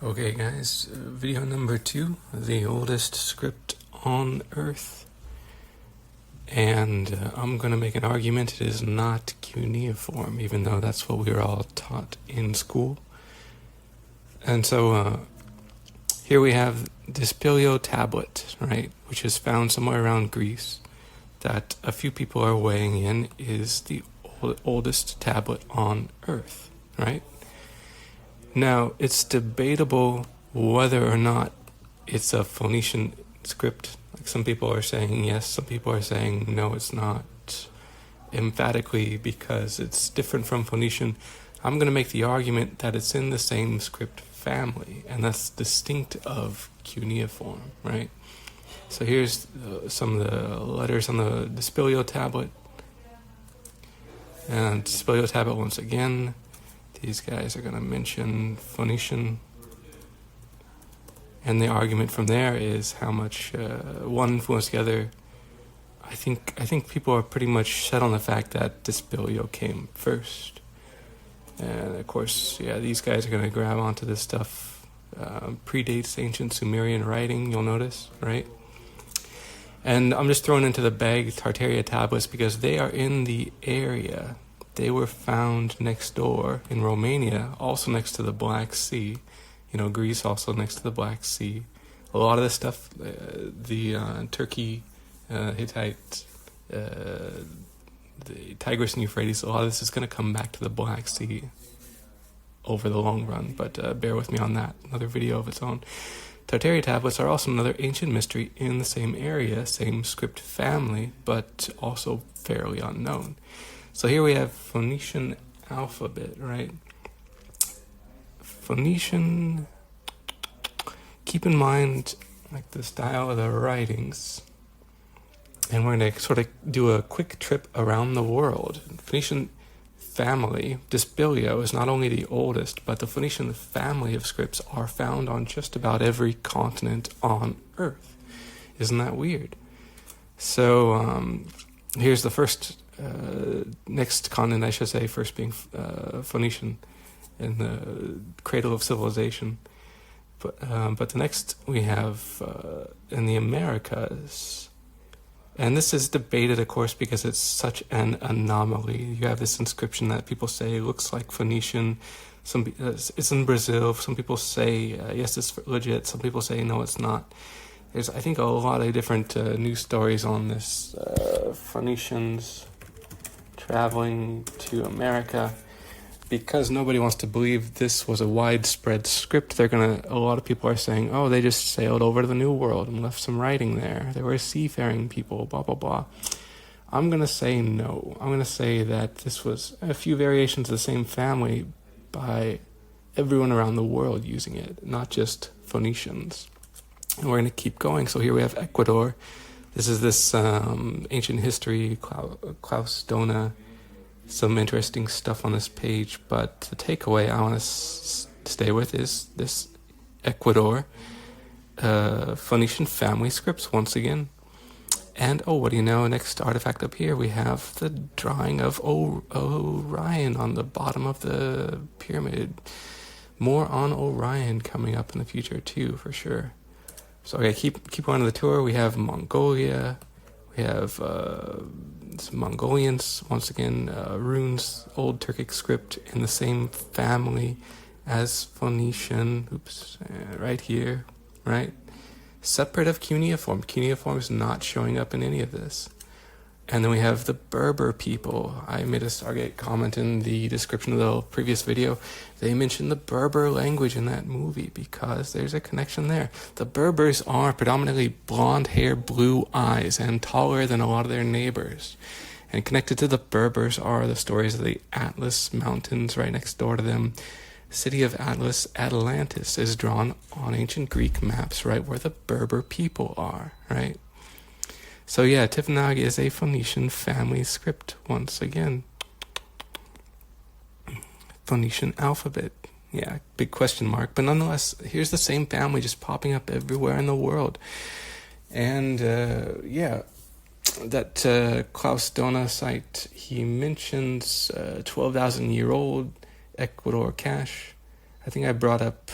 Okay guys, video number 2, the oldest script on Earth. And I'm going to make an argument it is not cuneiform, even though that's what we were all taught in school. And so here we have Dispersed tablet, right, which is found somewhere around Greece, that a few people are weighing in is the oldest tablet on Earth, right? Now, it's debatable whether or not it's a Phoenician script. Like, some people are saying yes, some people are saying no, it's not, emphatically, because it's different from Phoenician. I'm going to make the argument that it's in the same script family, and that's distinct of cuneiform, right? So here's some of the letters on the Dispersed tablet. And Dispersed tablet once again. These guys are going to mention Phoenician, and the argument from there is how much one influenced the other. I think people are pretty much set on the fact that Dispersed came first, and of course, yeah, these guys are going to grab onto this stuff. Predates ancient Sumerian writing, you'll notice, right? And I'm just throwing into the bag Tartaria tablets because they are in the area. They were found next door in Romania, also next to the Black Sea. You know, Greece also next to the Black Sea. A lot of this stuff, the Turkey, Hittite, the Tigris and Euphrates, a lot of this is going to come back to the Black Sea over the long run, but bear with me on that. Another video of its own. Tartaria tablets are also another ancient mystery in the same area, same script family, but also fairly unknown. So here we have Phoenician alphabet, right? Phoenician, keep in mind like the style of the writings, and we're going to sort of do a quick trip around the world. Phoenician family, Dispersed, is not only the oldest, but the Phoenician family of scripts are found on just about every continent on Earth. Isn't that weird? So here's the first next continent, I should say, first being Phoenician, in the cradle of civilization. But the next we have in the Americas, and this is debated, of course, because it's such an anomaly. You have this inscription that people say looks like Phoenician. It's in Brazil. Some people say yes, it's legit. Some people say no, it's not. There's, I think, a lot of different news stories on this Phoenicians traveling to America, because nobody wants to believe this was a widespread script. A lot of people are saying, oh, they just sailed over to the New World and left some writing there. They were seafaring people, blah, blah, blah. I'm going to say no. I'm going to say that this was a few variations of the same family by everyone around the world using it, not just Phoenicians. And we're going to keep going. So here we have Ecuador. This is this ancient history, Klaus Dona, some interesting stuff on this page, but the takeaway I want to stay with is this Ecuador, Phoenician family scripts once again. And oh, what do you know, next artifact up here, we have the drawing of Orion on the bottom of the pyramid. More on Orion coming up in the future too, for sure. So okay, keep on the tour. We have Mongolia. We have some Mongolians, once again, runes, old Turkic script in the same family as Phoenician. Oops, right here, right? Separate of cuneiform. Cuneiform is not showing up in any of this. And then we have the Berber people. I made a Stargate comment in the description of the previous video. They mentioned the Berber language in that movie because there's a connection there. The Berbers are predominantly blonde hair, blue eyes, and taller than a lot of their neighbors. And connected to the Berbers are the stories of the Atlas Mountains right next door to them. City of Atlas, Atlantis, is drawn on ancient Greek maps right where the Berber people are, right? So yeah, Tifinagh is a Phoenician family script once again. Phoenician alphabet. Yeah, big question mark. But nonetheless, here's the same family just popping up everywhere in the world. And yeah, that Klaus Dona site, he mentions 12,000-year-old Ecuador cache I think I brought up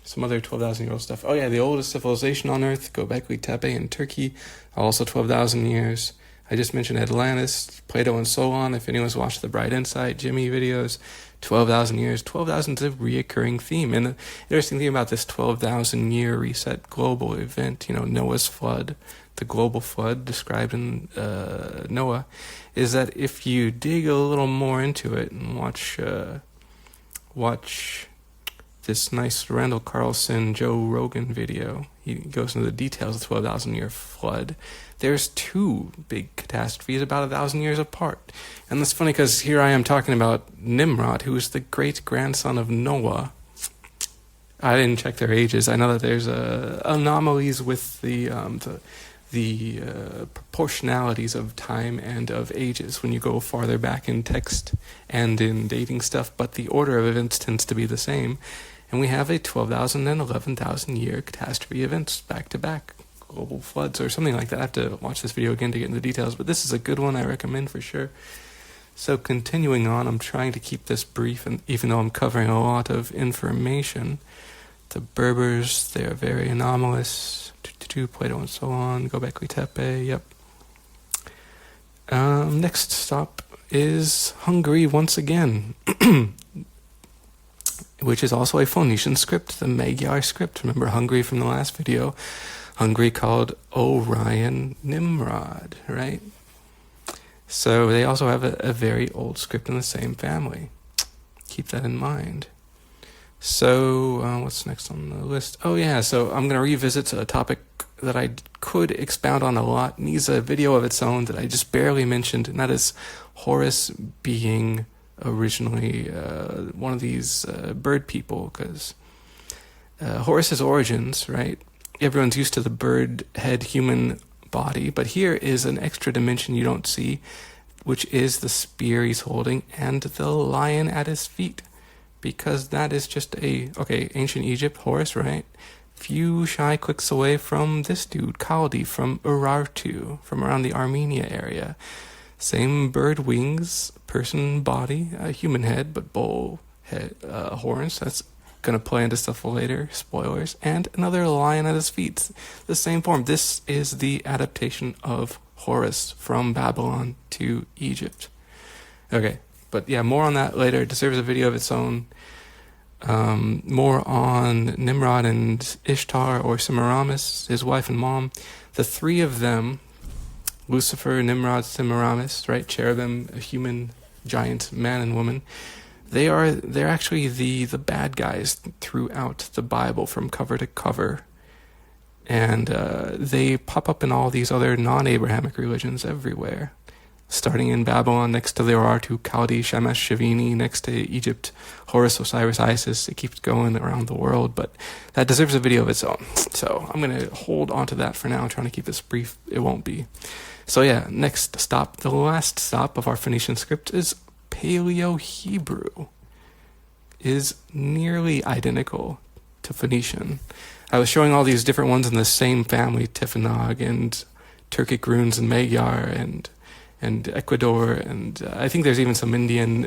some other 12,000-year-old stuff. Oh yeah, the oldest civilization on Earth, Göbekli Tepe in Turkey, also 12,000 years. I just mentioned Atlantis, Plato and so on. If anyone's watched the Bright Insight, Jimmy videos, 12,000 years. 12,000 is a reoccurring theme. And the interesting thing about this 12,000-year reset global event, Noah's flood, the global flood described in Noah, is that if you dig a little more into it and watch this nice Randall Carlson, Joe Rogan video, he goes into the details of the 12,000-year flood. There's two big catastrophes about 1,000 years apart. And that's funny because here I am talking about Nimrod, who is the great-grandson of Noah. I didn't check their ages. I know that there's anomalies with the proportionalities of time and of ages when you go farther back in text and in dating stuff, but the order of events tends to be the same. And we have a 12,000 and 11,000 year catastrophe events back to back. Global floods or something like that. I have to watch this video again to get into the details, but this is a good one I recommend for sure. So continuing on, I'm trying to keep this brief, and even though I'm covering a lot of information, the Berbers, they're very anomalous. Plato and so on. Göbekli Tepe, yep. Next stop is Hungary once again, which is also a Phoenician script, the Magyar script. Remember Hungary from the last video? Hungary called Orion Nimrod, right? So they also have a very old script in the same family. Keep that in mind. So what's next on the list? Oh yeah, so I'm going to revisit a topic that I could expound on a lot. Needs a video of its own that I just barely mentioned, and that is Horus being originally one of these bird people, because Horus's origins, right? Everyone's used to the bird head human body, but here is an extra dimension you don't see, which is the spear he's holding and the lion at his feet, because that is just ancient Egypt, Horus, right? Few shy clicks away from this dude, Kaldi, from Urartu, from around the Armenia area. Same bird wings, person body, human head, but bull head, horns. That's going to play into stuff later, spoilers, and another lion at his feet, the same form. This is the adaptation of Horus from Babylon to Egypt. Okay, but yeah, more on that later. It deserves a video of its own. More on Nimrod and Ishtar, or Semiramis, his wife and mom. The three of them, Lucifer, Nimrod, Semiramis, right, cherubim, a human giant man and woman, they're actually the bad guys throughout the Bible from cover to cover. And they pop up in all these other non-Abrahamic religions everywhere. Starting in Babylon, next to the Urartu, Kaldi, Shamash, Shavini, next to Egypt, Horus, Osiris, Isis. It keeps going around the world, but that deserves a video of its own. So I'm going to hold on to that for now. I'm trying to keep this brief. It won't be. So yeah, next stop, the last stop of our Phoenician script is Paleo-Hebrew. Is nearly identical to Phoenician. I was showing all these different ones in the same family, Tifinagh and Turkic runes and Magyar and Ecuador, and I think there's even some Indian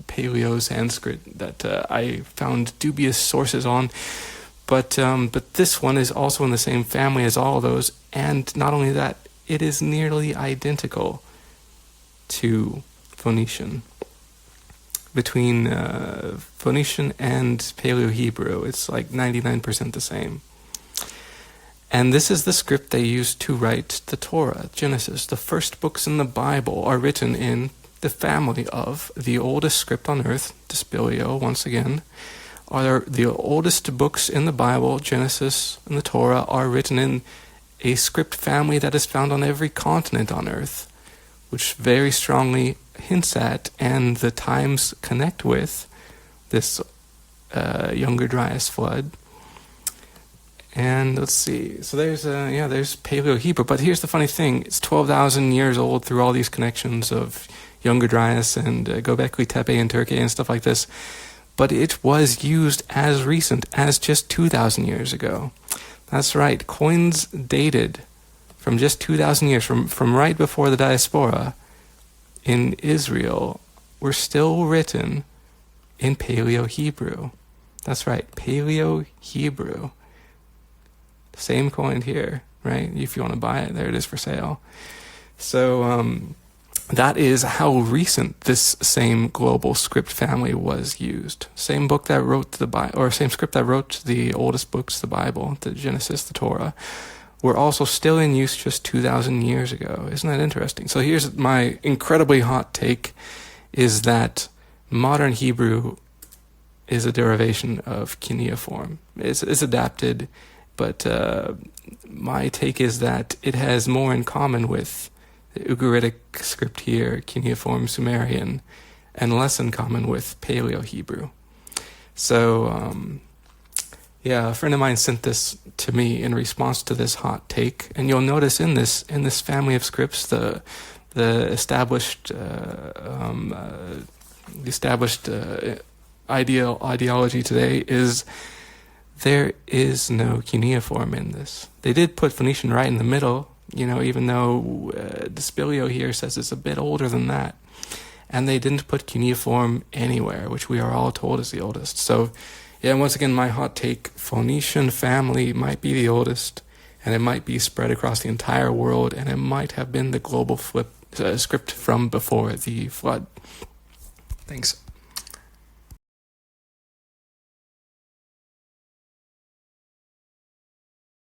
Paleo Sanskrit that I found dubious sources on. But this one is also in the same family as all of those, and not only that, it is nearly identical to Phoenician. Between Phoenician and Paleo-Hebrew, it's like 99% the same. And this is the script they used to write the Torah, Genesis. The first books in the Bible are written in the family of the oldest script on earth, Dispelio, once again. Are the oldest books in the Bible, Genesis and the Torah, are written in a script family that is found on every continent on earth, which very strongly hints at, and the times connect with, this Younger Dryas flood. And let's see, so there's Paleo-Hebrew, but here's the funny thing, it's 12,000 years old through all these connections of Younger Dryas and Göbekli Tepe in Turkey and stuff like this, but it was used as recent as just 2,000 years ago. That's right, coins dated from just 2,000 years, from right before the diaspora in Israel, were still written in Paleo-Hebrew. That's right, Paleo-Hebrew. Same coin here, right? If you want to buy it, there it is for sale. So that is how recent this same global script family was used. Same book that wrote the Bible, or same script that wrote the oldest books, the Bible, the Genesis, the Torah, were also still in use just 2,000 years ago. Isn't that interesting? So here's my incredibly hot take, is that modern Hebrew is a derivation of cuneiform. It's adapted, but my take is that it has more in common with the Ugaritic script here, cuneiform Sumerian, and less in common with Paleo-Hebrew. So, a friend of mine sent this to me in response to this hot take, and you'll notice in this family of scripts, the established ideology today is there is no cuneiform in this. They did put Phoenician right in the middle, even though Despilio here says it's a bit older than that. And they didn't put cuneiform anywhere, which we are all told is the oldest. So, once again, my hot take, Phoenician family might be the oldest, and it might be spread across the entire world, and it might have been the global script from before the flood. Thanks.